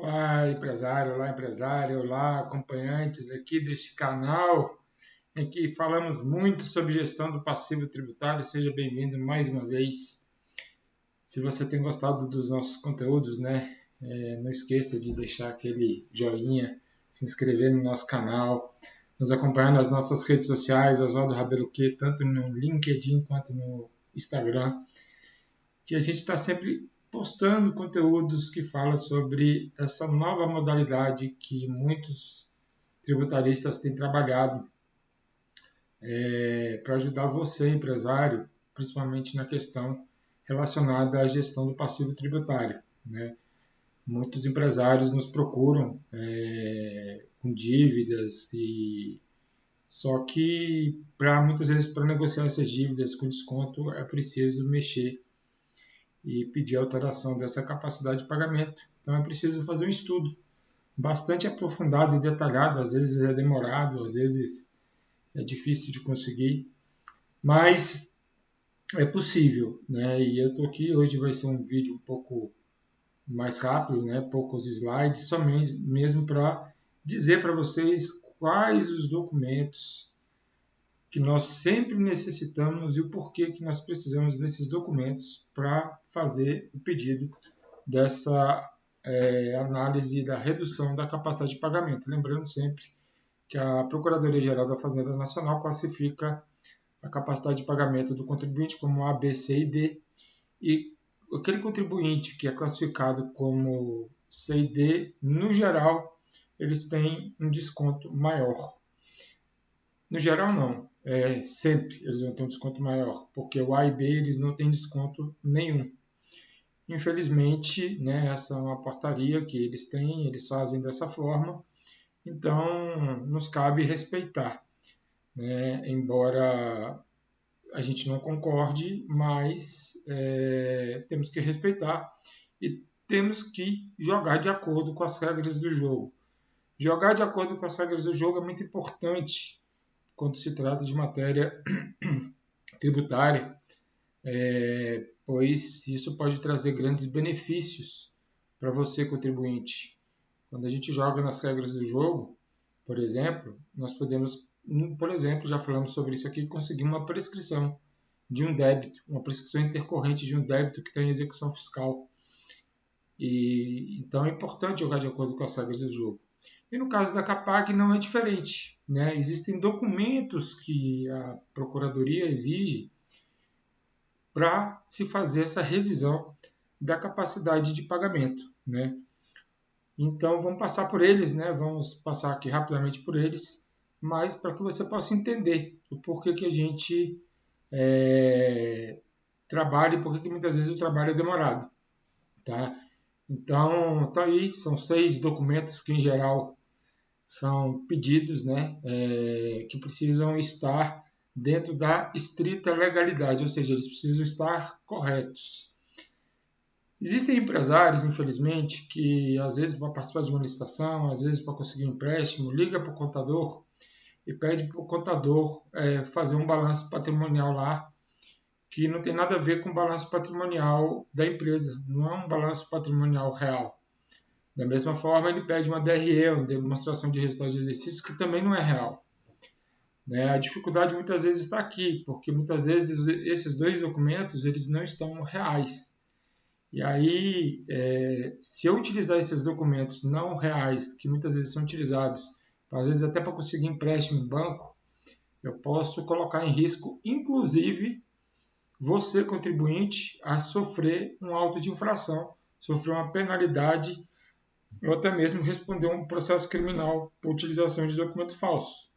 Olá empresário, olá acompanhantes aqui deste canal em que falamos muito sobre gestão do passivo tributário. Seja bem-vindo mais uma vez. Se você tem gostado dos nossos conteúdos, não esqueça de deixar aquele joinha, se inscrever no nosso canal, nos acompanhar nas nossas redes sociais, Oswaldo Rabelo Q, tanto no LinkedIn quanto no Instagram, que a gente está sempre postando conteúdos que falam sobre essa nova modalidade que muitos tributaristas têm trabalhado para ajudar você, empresário, principalmente na questão relacionada à gestão do passivo tributário. Muitos empresários nos procuram com dívidas só que muitas vezes para negociar essas dívidas com desconto é preciso mexer e pedir alteração dessa capacidade de pagamento. Então é preciso fazer um estudo bastante aprofundado e detalhado, às vezes é demorado, às vezes é difícil de conseguir, mas é possível, E eu estou aqui, hoje vai ser um vídeo um pouco mais rápido, Poucos slides, somente mesmo para dizer para vocês quais os documentos que nós sempre necessitamos e o porquê que nós precisamos desses documentos para fazer o pedido dessa análise da redução da capacidade de pagamento. Lembrando sempre que a Procuradoria-Geral da Fazenda Nacional classifica a capacidade de pagamento do contribuinte como A, B, C e D, e aquele contribuinte que é classificado como C e D, no geral, eles têm um desconto maior. No geral, não. Sempre eles vão ter um desconto maior, porque o A e B eles não têm desconto nenhum. Infelizmente, essa é uma portaria que eles têm, eles fazem dessa forma, então nos cabe respeitar. Embora a gente não concorde, mas temos que respeitar e temos que jogar de acordo com as regras do jogo. Jogar de acordo com as regras do jogo é muito importante quando se trata de matéria tributária, pois isso pode trazer grandes benefícios para você, contribuinte. Quando a gente joga nas regras do jogo, por exemplo, nós podemos, já falamos sobre isso aqui, conseguir uma prescrição de um débito, uma prescrição intercorrente de um débito que está em execução fiscal. Então é importante jogar de acordo com as regras do jogo. E no caso da CAPAC não é diferente. Existem documentos que a Procuradoria exige para se fazer essa revisão da capacidade de pagamento. Então vamos passar por eles, vamos passar aqui rapidamente por eles, mas para que você possa entender o porquê que a gente trabalha e porquê que muitas vezes o trabalho é demorado. Tá? Então, tá aí, são 6 documentos que, em geral, são pedidos que precisam estar dentro da estrita legalidade, ou seja, eles precisam estar corretos. Existem empresários, infelizmente, que às vezes para participar de uma licitação, às vezes para conseguir um empréstimo, liga para o contador e pede para o contador fazer um balanço patrimonial lá, que não tem nada a ver com o balanço patrimonial da empresa, não é um balanço patrimonial real. Da mesma forma, ele pede uma DRE, uma demonstração de resultado de exercício, que também não é real. A dificuldade muitas vezes está aqui, porque muitas vezes esses 2 documentos eles não estão reais. E aí, se eu utilizar esses documentos não reais, que muitas vezes são utilizados, às vezes até para conseguir empréstimo em banco, eu posso colocar em risco, inclusive, você, contribuinte, a sofrer um auto de infração, sofrer uma penalidade ou até mesmo responder um processo criminal por utilização de documento falso.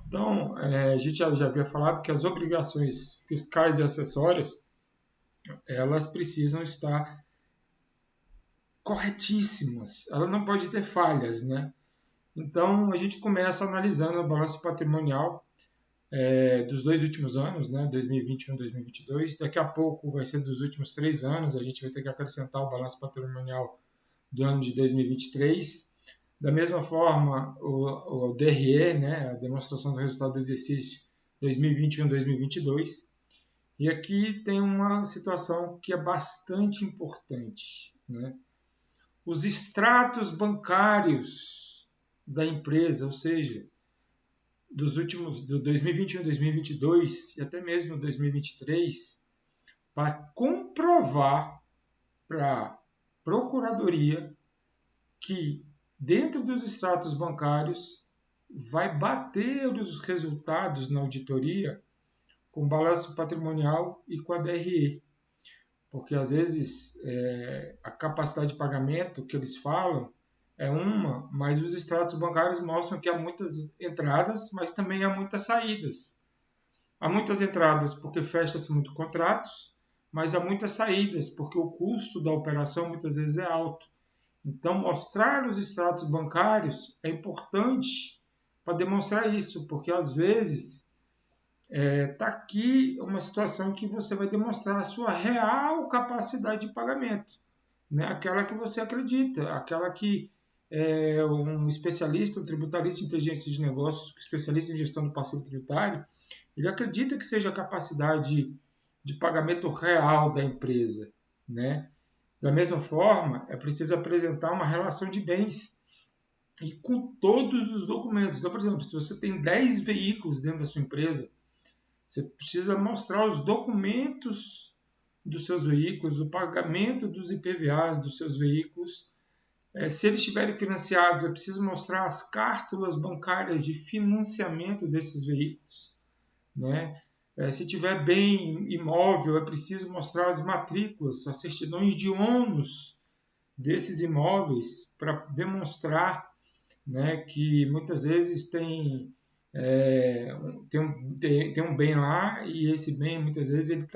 Então, a gente já havia falado que as obrigações fiscais e acessórias, elas precisam estar corretíssimas, ela não pode ter falhas. Então, a gente começa analisando o balanço patrimonial dos 2 últimos anos, 2021 e 2022. Daqui a pouco vai ser dos últimos 3 anos, a gente vai ter que acrescentar o balanço patrimonial do ano de 2023. Da mesma forma, o DRE, a demonstração do resultado do exercício 2021 e 2022. E aqui tem uma situação que é bastante importante. os extratos bancários da empresa, ou seja, dos últimos, do 2021, 2022 e até mesmo 2023, para comprovar para a Procuradoria que dentro dos extratos bancários vai bater os resultados na auditoria com o balanço patrimonial e com a DRE. Porque às vezes a capacidade de pagamento que eles falam é uma, mas os extratos bancários mostram que há muitas entradas, mas também há muitas saídas. Há muitas entradas porque fecha-se muitos contratos, mas há muitas saídas porque o custo da operação muitas vezes é alto. Então, mostrar os extratos bancários é importante para demonstrar isso, porque às vezes está aqui uma situação que você vai demonstrar a sua real capacidade de pagamento, né? Aquela que você acredita, aquela que um especialista, um tributarista em inteligência de negócios, especialista em gestão do passivo tributário, ele acredita que seja a capacidade de pagamento real da empresa, né? Da mesma forma, é preciso apresentar uma relação de bens e com todos os documentos. Então, por exemplo, se você tem 10 veículos dentro da sua empresa, você precisa mostrar os documentos dos seus veículos, o pagamento dos IPVAs dos seus veículos. Se eles estiverem financiados, é preciso mostrar as cártulas bancárias de financiamento desses veículos, né? Se tiver bem imóvel, é preciso mostrar as matrículas, as certidões de ônus desses imóveis para demonstrar, né, que muitas vezes tem um bem lá e esse bem muitas vezes ele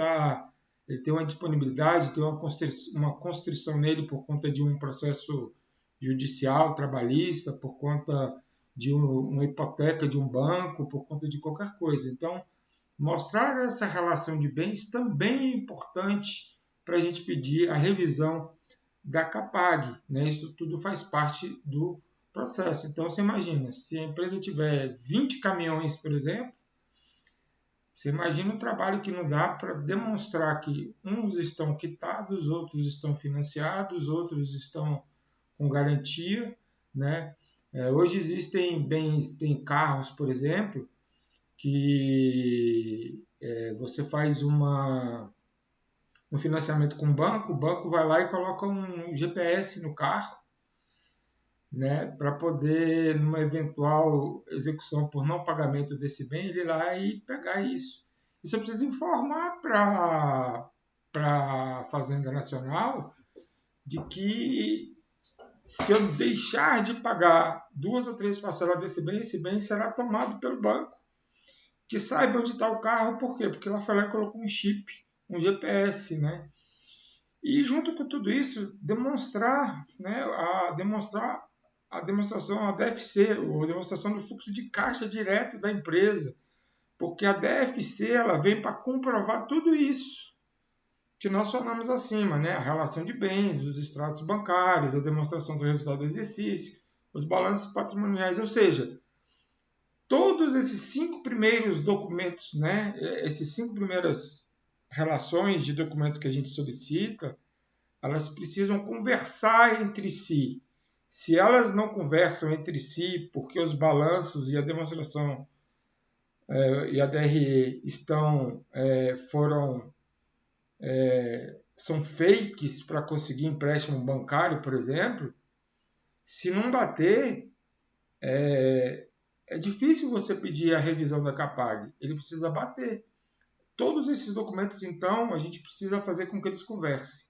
tem uma disponibilidade, tem uma constrição nele por conta de um processo judicial, trabalhista, por conta de uma hipoteca de um banco, por conta de qualquer coisa. Então, mostrar essa relação de bens também é importante para a gente pedir a revisão da CAPAG, né? Isso tudo faz parte do processo. Então, você imagina, se a empresa tiver 20 caminhões, por exemplo, você imagina o trabalho que não dá para demonstrar que uns estão quitados, outros estão financiados, outros estão com garantia, né? Hoje existem bens, tem carros, por exemplo, que você faz um financiamento com o banco vai lá e coloca um GPS no carro, né, para poder, numa eventual execução por não pagamento desse bem, ele ir lá e pegar isso. E você precisa informar para a Fazenda Nacional de que se eu deixar de pagar 2 ou 3 parcelas desse bem, esse bem será tomado pelo banco. Que saiba onde está o carro, por quê? Porque ela foi lá e colocou um chip, um GPS, né? E junto com tudo isso, demonstrar, né, a demonstração, a DFC, ou a demonstração do fluxo de caixa direto da empresa, porque a DFC ela vem para comprovar tudo isso que nós falamos acima, né? A relação de bens, os extratos bancários, a demonstração do resultado do exercício, os balanços patrimoniais, ou seja, todos esses 5 primeiros documentos, né? Esses 5 primeiras relações de documentos que a gente solicita, elas precisam conversar entre si. Se elas não conversam entre si, porque os balanços e a demonstração e a DRE são fakes para conseguir empréstimo bancário, por exemplo, se não bater, é difícil você pedir a revisão da CAPAG. Ele precisa bater. Todos esses documentos, então, a gente precisa fazer com que eles conversem.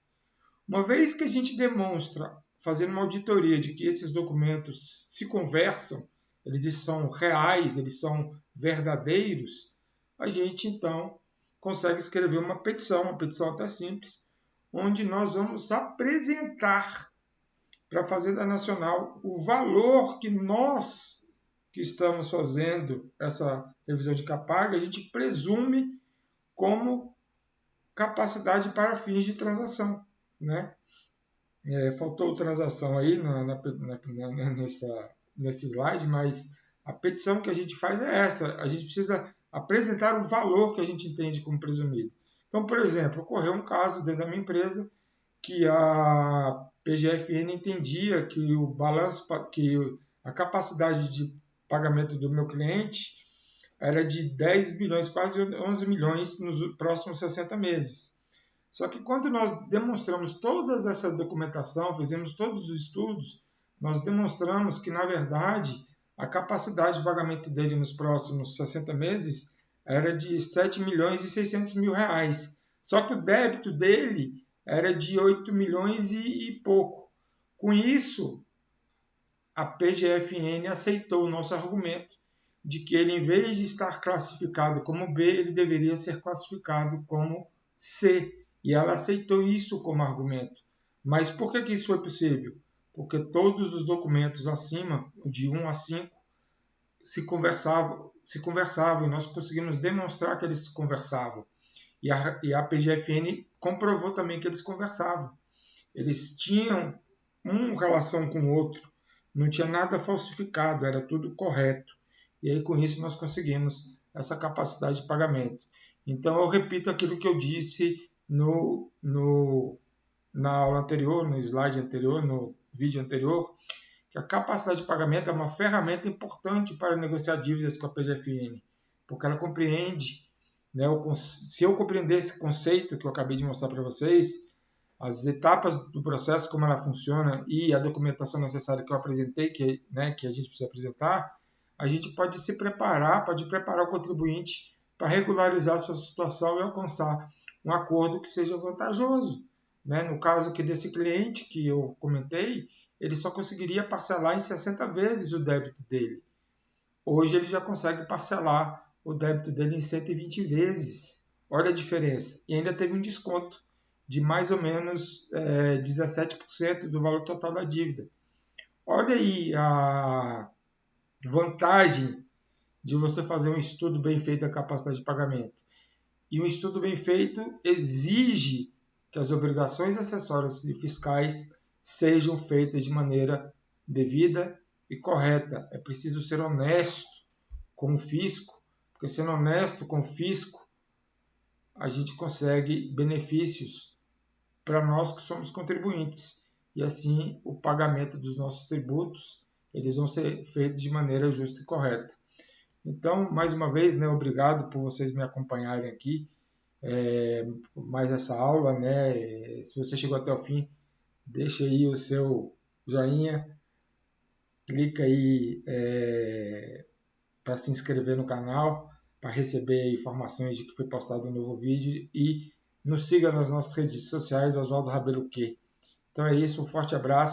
Uma vez que a gente demonstra, fazendo uma auditoria, de que esses documentos se conversam, eles são reais, eles são verdadeiros, a gente então consegue escrever uma petição até simples, onde nós vamos apresentar para a Fazenda Nacional o valor que nós, que estamos fazendo essa revisão de CAPAG, a gente presume como capacidade para fins de transação, né? Faltou transação aí nesse slide, mas a petição que a gente faz é essa. A gente precisa apresentar o valor que a gente entende como presumido. Então, por exemplo, ocorreu um caso dentro da minha empresa que PGFN entendia que o balanço, que a capacidade de pagamento do meu cliente era de 10 milhões, quase 11 milhões nos próximos 60 meses. Só que quando nós demonstramos toda essa documentação, fizemos todos os estudos, nós demonstramos que, na verdade, a capacidade de pagamento dele nos próximos 60 meses era de 7 milhões e 600 mil reais. Só que o débito dele era de 8 milhões e pouco. Com isso, a PGFN aceitou o nosso argumento de que ele, em vez de estar classificado como B, ele deveria ser classificado como C. E ela aceitou isso como argumento. Mas por que isso foi possível? Porque todos os documentos acima, de 1 a 5, se conversavam e nós conseguimos demonstrar que eles se conversavam. E a PGFN comprovou também que eles conversavam. Eles tinham uma relação com o outro, não tinha nada falsificado, era tudo correto. E aí com isso nós conseguimos essa capacidade de pagamento. Então eu repito aquilo que eu disse na aula anterior, no slide anterior, no vídeo anterior, que a capacidade de pagamento é uma ferramenta importante para negociar dívidas com a PGFN, porque ela compreende, né, se eu compreender esse conceito que eu acabei de mostrar para vocês, as etapas do processo, como ela funciona e a documentação necessária que eu apresentei, que a gente precisa apresentar, a gente pode se preparar, pode preparar o contribuinte para regularizar a sua situação e alcançar um acordo que seja vantajoso. Né? No caso aqui desse cliente que eu comentei, ele só conseguiria parcelar em 60 vezes o débito dele. Hoje ele já consegue parcelar o débito dele em 120 vezes. Olha a diferença. E ainda teve um desconto de mais ou menos 17% do valor total da dívida. Olha aí a vantagem de você fazer um estudo bem feito da capacidade de pagamento. E um estudo bem feito exige que as obrigações acessórias e fiscais sejam feitas de maneira devida e correta. É preciso ser honesto com o fisco, porque sendo honesto com o fisco, a gente consegue benefícios para nós que somos contribuintes. E assim o pagamento dos nossos tributos, eles vão ser feitos de maneira justa e correta. Então, mais uma vez, né, obrigado por vocês me acompanharem aqui, mais essa aula. Né, se você chegou até o fim, deixa aí o seu joinha, clica aí para se inscrever no canal, para receber informações de que foi postado um novo vídeo e nos siga nas nossas redes sociais, Oswaldo Rabelo Q. Então é isso, um forte abraço.